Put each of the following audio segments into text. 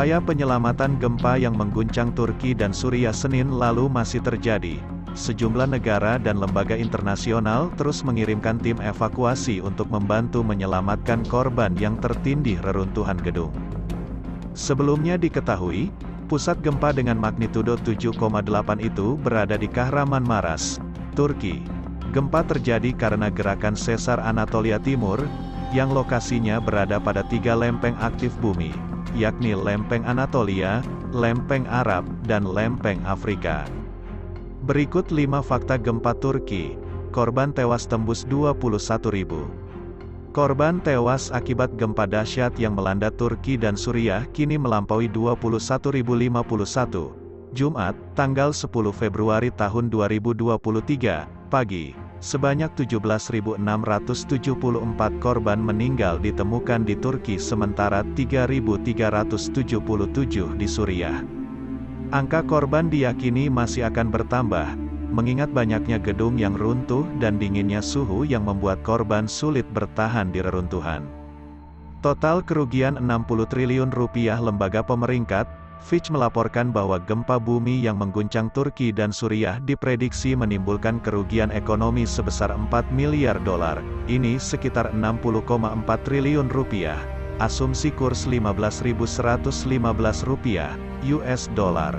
Upaya penyelamatan gempa yang mengguncang Turki dan Suriah Senin lalu masih terjadi. Sejumlah negara dan lembaga internasional terus mengirimkan tim evakuasi untuk membantu menyelamatkan korban yang tertindih reruntuhan gedung. Sebelumnya diketahui, pusat gempa dengan magnitudo 7,8 itu berada di Kahramanmaraş, Turki. Gempa terjadi karena gerakan sesar Anatolia Timur, yang lokasinya berada pada 3 lempeng aktif bumi, yakni lempeng Anatolia, lempeng Arab, dan lempeng Afrika. Berikut 5 fakta gempa Turki. Korban tewas tembus 21.000. Korban tewas akibat gempa dahsyat yang melanda Turki dan Suriah kini melampaui 21.051. Jumat, tanggal 10 Februari tahun 2023, pagi, sebanyak 17.674 korban meninggal ditemukan di Turki sementara 3.377 di Suriah. Angka korban diyakini masih akan bertambah, mengingat banyaknya gedung yang runtuh dan dinginnya suhu yang membuat korban sulit bertahan di reruntuhan. Total kerugian 60 triliun rupiah. Lembaga pemeringkat, Fitch melaporkan bahwa gempa bumi yang mengguncang Turki dan Suriah diprediksi menimbulkan kerugian ekonomi sebesar 4 miliar dolar, ini sekitar 60,4 triliun rupiah. Asumsi kurs 15.115 rupiah, US dollar.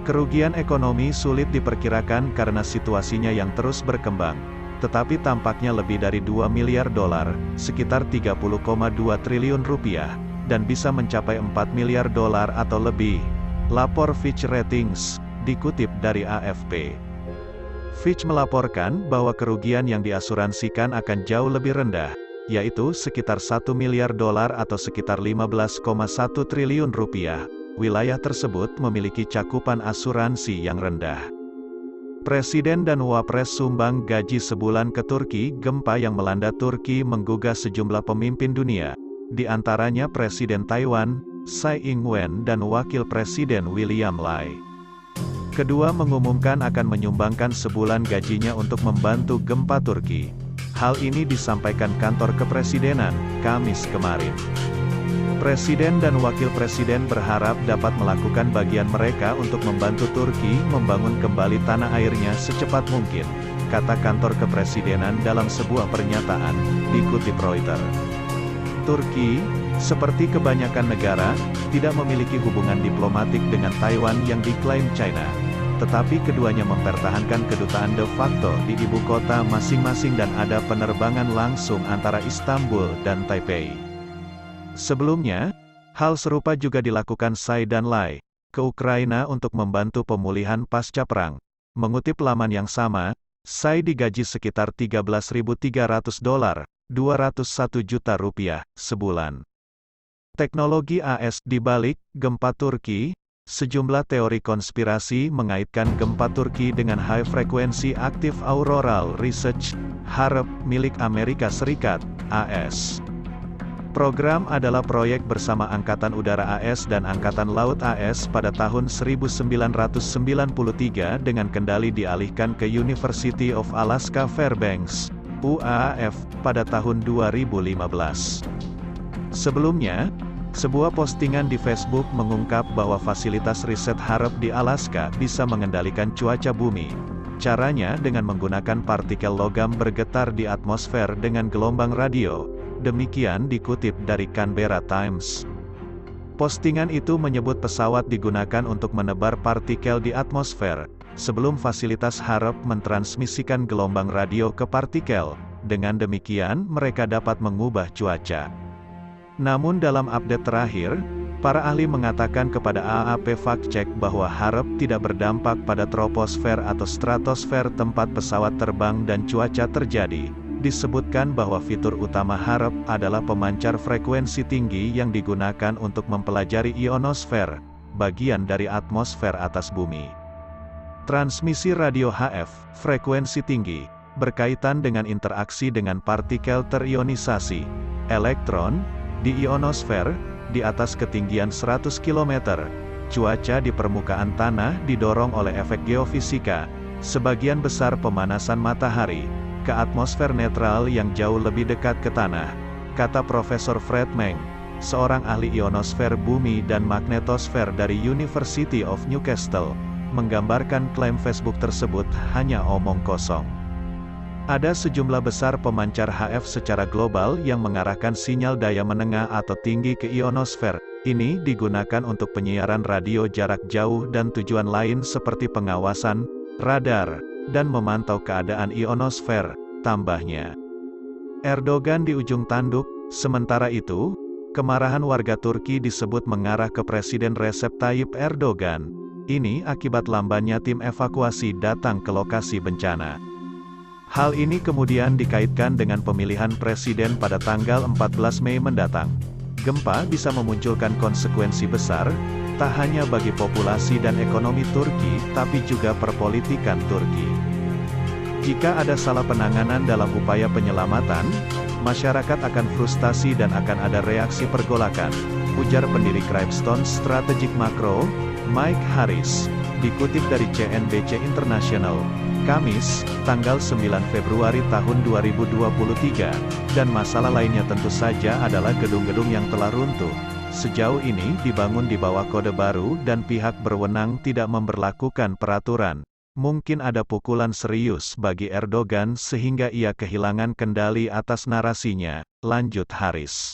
Kerugian ekonomi sulit diperkirakan karena situasinya yang terus berkembang, tetapi tampaknya lebih dari 2 miliar dolar, sekitar 30,2 triliun rupiah, dan bisa mencapai 4 miliar dolar atau lebih. Lapor Fitch Ratings, dikutip dari AFP. Fitch melaporkan bahwa kerugian yang diasuransikan akan jauh lebih rendah, yaitu sekitar 1 miliar dolar atau sekitar 15,1 triliun rupiah. Wilayah tersebut memiliki cakupan asuransi yang rendah. Presiden dan Wapres sumbang gaji sebulan ke Turki. Gempa yang melanda Turki menggugah sejumlah pemimpin dunia, di antaranya Presiden Taiwan, Tsai Ing-wen dan Wakil Presiden William Lai. Kedua mengumumkan akan menyumbangkan sebulan gajinya untuk membantu gempa Turki. Hal ini disampaikan kantor kepresidenan, Kamis kemarin. Presiden dan Wakil Presiden berharap dapat melakukan bagian mereka untuk membantu Turki membangun kembali tanah airnya secepat mungkin, kata kantor kepresidenan dalam sebuah pernyataan, dikutip Reuters. Turki, seperti kebanyakan negara, tidak memiliki hubungan diplomatik dengan Taiwan yang diklaim China, tetapi keduanya mempertahankan kedutaan de facto di ibu kota masing-masing dan ada penerbangan langsung antara Istanbul dan Taipei. Sebelumnya, hal serupa juga dilakukan Tsai dan Lai ke Ukraina untuk membantu pemulihan pasca perang. Mengutip laman yang sama, Tsai digaji sekitar 13.300 dolar, 201 juta rupiah, sebulan. Teknologi AS di balik gempa Turki. Sejumlah teori konspirasi mengaitkan gempa Turki dengan High Frequency Active Auroral Research, HARP, milik Amerika Serikat, AS. Program adalah proyek bersama Angkatan Udara AS dan Angkatan Laut AS pada tahun 1993 dengan kendali dialihkan ke University of Alaska Fairbanks, UAF, pada tahun 2015. Sebelumnya, sebuah postingan di Facebook mengungkap bahwa fasilitas riset HARP di Alaska bisa mengendalikan cuaca bumi. Caranya dengan menggunakan partikel logam bergetar di atmosfer dengan gelombang radio. Demikian dikutip dari Canberra Times. Postingan itu menyebut pesawat digunakan untuk menebar partikel di atmosfer, sebelum fasilitas HARP mentransmisikan gelombang radio ke partikel. Dengan demikian, mereka dapat mengubah cuaca. Namun dalam update terakhir, para ahli mengatakan kepada AAP Fact Check bahwa HARP tidak berdampak pada troposfer atau stratosfer tempat pesawat terbang dan cuaca terjadi. Disebutkan bahwa fitur utama HARP adalah pemancar frekuensi tinggi yang digunakan untuk mempelajari ionosfer, bagian dari atmosfer atas bumi. Transmisi radio HF, frekuensi tinggi, berkaitan dengan interaksi dengan partikel terionisasi, elektron, di ionosfer, di atas ketinggian 100 km. Cuaca di permukaan tanah didorong oleh efek geofisika, sebagian besar pemanasan matahari, ke atmosfer netral yang jauh lebih dekat ke tanah, kata Profesor Fred Meng, seorang ahli ionosfer bumi dan magnetosfer dari University of Newcastle, menggambarkan klaim Facebook tersebut hanya omong kosong. Ada sejumlah besar pemancar HF secara global yang mengarahkan sinyal daya menengah atau tinggi ke ionosfer. Ini digunakan untuk penyiaran radio jarak jauh dan tujuan lain seperti pengawasan, radar, dan memantau keadaan ionosfer, tambahnya. Erdogan di ujung tanduk. Sementara itu, kemarahan warga Turki disebut mengarah ke Presiden Recep Tayyip Erdogan. Ini akibat lambannya tim evakuasi datang ke lokasi bencana. Hal ini kemudian dikaitkan dengan pemilihan presiden pada tanggal 14 Mei mendatang. Gempa bisa memunculkan konsekuensi besar, tak hanya bagi populasi dan ekonomi Turki, tapi juga perpolitikan Turki. Jika ada salah penanganan dalam upaya penyelamatan, masyarakat akan frustasi dan akan ada reaksi pergolakan, ujar pendiri Cribstone Strategic Macro, Mike Harris, dikutip dari CNBC International, Kamis, tanggal 9 Februari tahun 2023, dan masalah lainnya tentu saja adalah gedung-gedung yang telah runtuh. Sejauh ini dibangun di bawah kode baru dan pihak berwenang tidak memberlakukan peraturan. Mungkin ada pukulan serius bagi Erdogan sehingga ia kehilangan kendali atas narasinya, lanjut Harris.